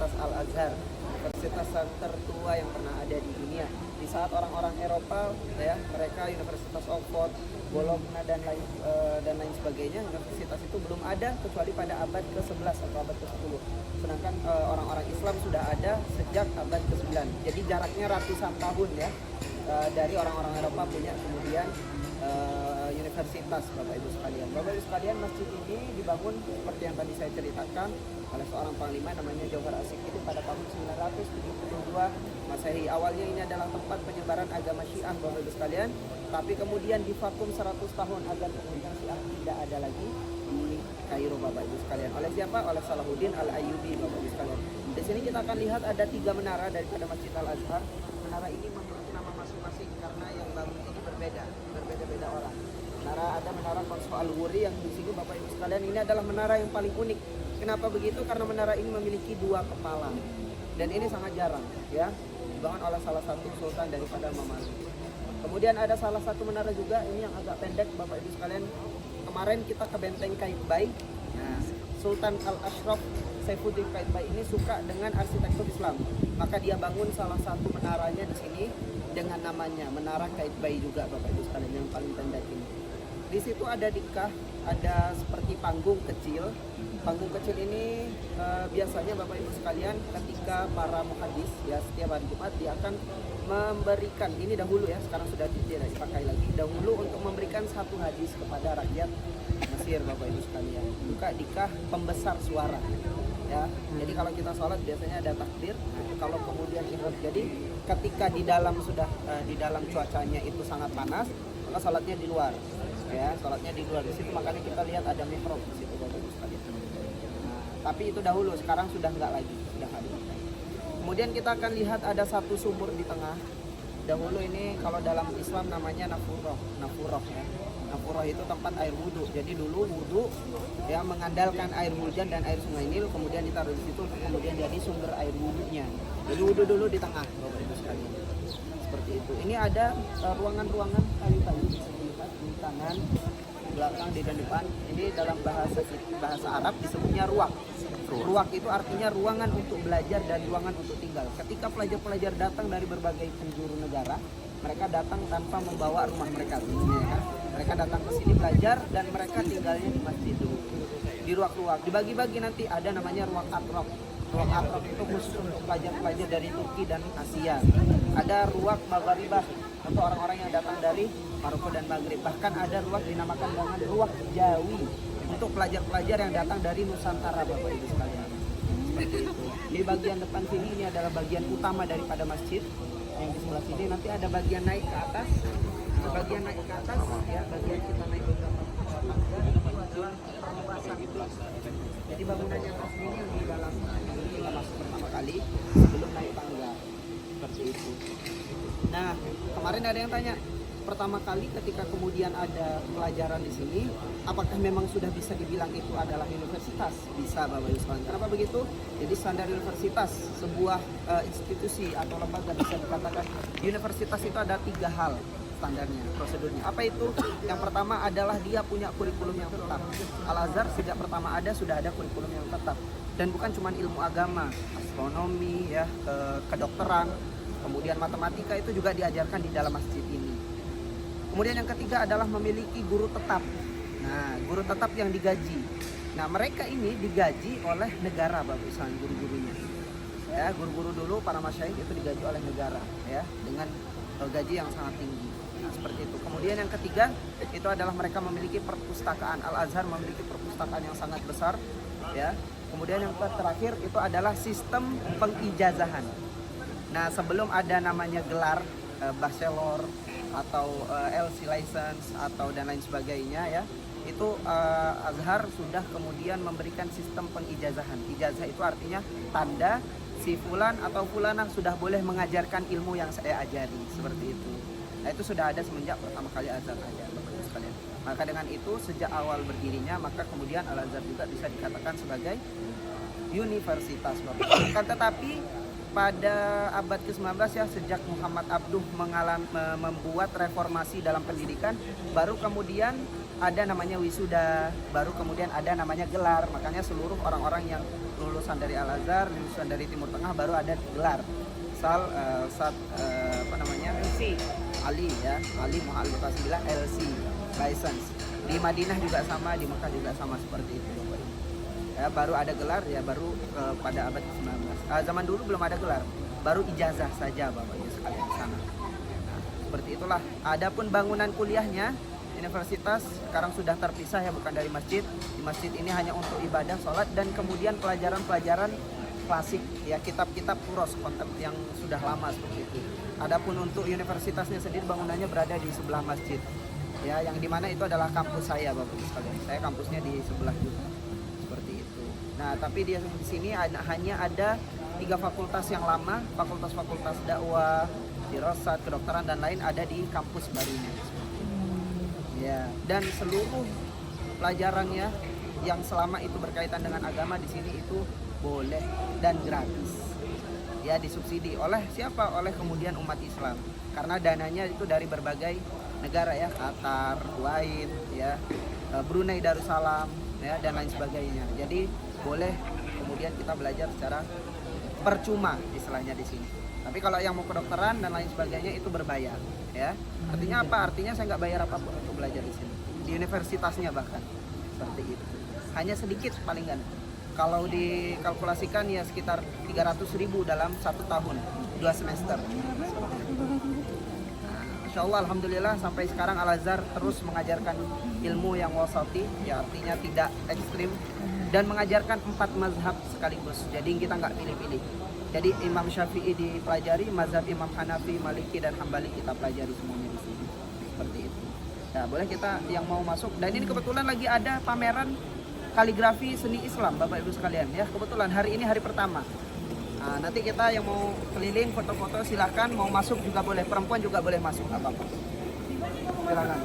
Universitas Al-Azhar, universitas tertua yang pernah ada di dunia. Di saat orang-orang Eropa, ya, mereka Universitas Oxford, Bologna dan lain sebagainya, universitas itu belum ada kecuali pada abad ke-11 atau abad ke-10. Sedangkan orang-orang Islam sudah ada sejak abad ke-9. Jadi jaraknya ratusan tahun ya, dari orang-orang Eropa punya kemudian universitas, Bapak Ibu sekalian. Bapak Ibu sekalian, masjid ini dibangun seperti yang tadi saya ceritakan oleh seorang panglima namanya Jauhar As-Sikiti pada tahun 972 Masehi. Awalnya ini adalah tempat penyebaran agama Syiah, Bapak Ibu sekalian, tapi kemudian divakum 100 tahun agar kemudian Syiah tidak ada lagi di Kairo, Bapak Ibu sekalian. Oleh siapa? Oleh Salahuddin Al-Ayyubi, Bapak Ibu sekalian. Di sini kita akan lihat ada 3 menara daripada Masjid Al-Azhar. Menara ini memiliki nama masing-masing karena yang bangun ini berbeda-beda orang. Ada menara Qasr Al-Wuri yang di sini, Bapak Ibu sekalian, ini adalah menara yang paling unik. Kenapa begitu? Karena menara ini memiliki 2 kepala dan ini sangat jarang ya, dibangun oleh salah satu sultan daripada Mamalia. Kemudian ada salah satu menara juga ini yang agak pendek, Bapak Ibu sekalian. Kemarin kita ke Benteng Qaitbay. Nah, Sultan Al-Ashraf Saifuddin Qaitbay ini suka dengan arsitektur Islam, maka dia bangun salah satu menaranya di sini dengan namanya Menara Qaitbay juga, Bapak Ibu sekalian, yang paling pendek ini. Di situ ada dikah, ada seperti panggung kecil. Panggung kecil ini biasanya Bapak Ibu sekalian ketika para muhadis ya setiap hari Jumat dia akan memberikan, ini dahulu ya, sekarang sudah tidak dipakai lagi, dahulu untuk memberikan satu hadis kepada rakyat Mesir, Bapak Ibu sekalian. Buka dikah pembesar suara ya. Jadi kalau kita sholat biasanya ada takbir. Kalau kemudian jadi ketika di dalam di dalam cuacanya itu sangat panas, maka sholatnya di luar ya, sholatnya di luar. Di situ makanya kita lihat ada mihrab di situ, Bapak Ibu sekalian. Nah, tapi itu dahulu, sekarang sudah enggak lagi, sudah enggak ada. Kemudian kita akan lihat ada satu sumur di tengah. Dahulu ini kalau dalam Islam namanya Nafuroh ya. Nafuroh itu tempat air wudhu. Jadi dulu wudhu ya mengandalkan air hujan dan air sungai Nil, kemudian ditaruh di situ, kemudian jadi sumber air wudhunya. Jadi wudhu dulu di tengah, Bapak Ibu sekalian. Seperti itu. Ini ada ruangan-ruangan kayu-kayu di kanan, di belakang, di depan. Ini dalam bahasa Arab disebutnya ruak. Ruak itu artinya ruangan untuk belajar dan ruangan untuk tinggal. Ketika pelajar-pelajar datang dari berbagai penjuru negara, mereka datang tanpa membawa rumah mereka. Ya. Mereka datang ke sini belajar dan mereka tinggalnya di masjid dulu. Di ruak-ruak. Dibagi-bagi nanti ada namanya ruak atrok. Ruak atrok itu khusus untuk pelajar-pelajar dari Turki dan Asia. Ada ruak maghribah untuk orang-orang yang datang dari Maroko dan Maghrib. Bahkan ada ruak dinamakan dengan ruak Jawi untuk pelajar-pelajar yang datang dari Nusantara, Bapak Ibu sekalian. Seperti itu. Di bagian depan sini ini adalah bagian utama daripada masjid. Yang di sebelah sini nanti ada bagian naik ke atas. Bagian naik ke atas ya, bagian kita naik beberapa adalah perluasan itu. Jadi bangunan yang asli ini yang di dalam ini kita masuk pertama kali sebelum naik tangga. Seperti itu. Nah, kemarin ada yang tanya, pertama kali ketika kemudian ada pelajaran di sini, apakah memang sudah bisa dibilang itu adalah universitas? Bisa, Bapak Ibu sekalian. Kenapa begitu? Jadi standar universitas, sebuah institusi atau lembaga bisa dikatakan universitas itu ada 3 hal standarnya, prosedurnya. Apa itu? Yang pertama adalah dia punya kurikulum yang tetap. Al-Azhar sejak pertama ada sudah ada kurikulum yang tetap. Dan bukan cuma ilmu agama, astronomi, ya, kedokteran, kemudian matematika itu juga diajarkan di dalam masjid ini. Kemudian yang ketiga adalah memiliki guru tetap. Nah, guru tetap yang digaji. Nah, mereka ini digaji oleh negara, Bapak Ibu, guru-gurunya. Ya, guru-guru dulu para masyayikh itu digaji oleh negara, ya, dengan gaji yang sangat tinggi. Nah, seperti itu. Kemudian yang ketiga itu adalah mereka memiliki perpustakaan. Al-Azhar memiliki perpustakaan yang sangat besar, ya. Kemudian yang terakhir itu adalah sistem pengijazahan. Nah, sebelum ada namanya gelar bachelor atau LC license atau dan lain sebagainya ya, itu Azhar sudah kemudian memberikan sistem pengijazahan. Ijazah itu artinya tanda si fulan atau fulanah sudah boleh mengajarkan ilmu yang saya ajari, seperti itu. Nah, itu sudah ada semenjak pertama kali Azhar ada, Bapak-Ibu sekalian. Maka dengan itu sejak awal berdirinya, maka kemudian Al-Azhar juga bisa dikatakan sebagai universitas, Bapak. Kan tetapi pada abad ke-19 ya, sejak Muhammad Abduh membuat reformasi dalam pendidikan, baru kemudian ada namanya wisuda, baru kemudian ada namanya gelar. Makanya seluruh orang-orang yang lulusan dari Al-Azhar, lulusan dari Timur Tengah baru ada gelar. Apa namanya? LC. Ali ya, Ali Muhammad bilang LC, license. Di Madinah juga sama, di Mekah juga sama seperti itu. Ya, baru ada gelar ya baru pada abad ke-19. Zaman dulu belum ada gelar, baru ijazah saja Bapak Ibu sekalian di sana. Nah, seperti itulah. Adapun bangunan kuliahnya, universitas sekarang sudah terpisah ya, bukan dari masjid. Di masjid ini hanya untuk ibadah, sholat, dan kemudian pelajaran-pelajaran klasik ya, kitab-kitab kuros konten yang sudah lama seperti itu. Adapun untuk universitasnya sendiri, bangunannya berada di sebelah masjid. Ya, yang dimana itu adalah kampus saya Bapak Ibu sekalian. Saya kampusnya di sebelah juga. Seperti itu. Nah, tapi di sini hanya ada 3 fakultas yang lama, fakultas dakwah, dirasat, kedokteran dan lain ada di kampus barunya. Ya, dan seluruh pelajarannya yang selama itu berkaitan dengan agama di sini itu boleh dan gratis. Ya, disubsidi oleh siapa? Oleh kemudian umat Islam. Karena dananya itu dari berbagai negara ya, Qatar, Kuwait, ya, Brunei Darussalam, ya, dan lain sebagainya. Jadi boleh kemudian kita belajar secara percuma istilahnya di sini. Tapi kalau yang mau kedokteran dan lain sebagainya itu berbayar, ya. Artinya apa? Artinya saya nggak bayar apapun untuk belajar di sini. Di universitasnya bahkan seperti itu. Hanya sedikit palingan. Kalau dikalkulasikan ya sekitar 300.000 dalam 1 tahun, 2 semester. Insya Allah alhamdulillah sampai sekarang Al-Azhar terus mengajarkan ilmu yang wasati, ya artinya tidak ekstrim, dan mengajarkan 4 mazhab sekaligus. Jadi kita nggak pilih-pilih. Jadi Imam Syafi'i dipelajari, mazhab Imam Hanafi, Maliki dan Hambali kita pelajari semuanya di sini. Seperti itu. Nah, boleh kita yang mau masuk, dan ini kebetulan lagi ada pameran kaligrafi seni Islam Bapak Ibu sekalian ya. Kebetulan hari ini hari pertama. Nah, nanti kita yang mau keliling foto-foto silakan, mau masuk juga boleh, perempuan juga boleh masuk apa-apa. Silakan.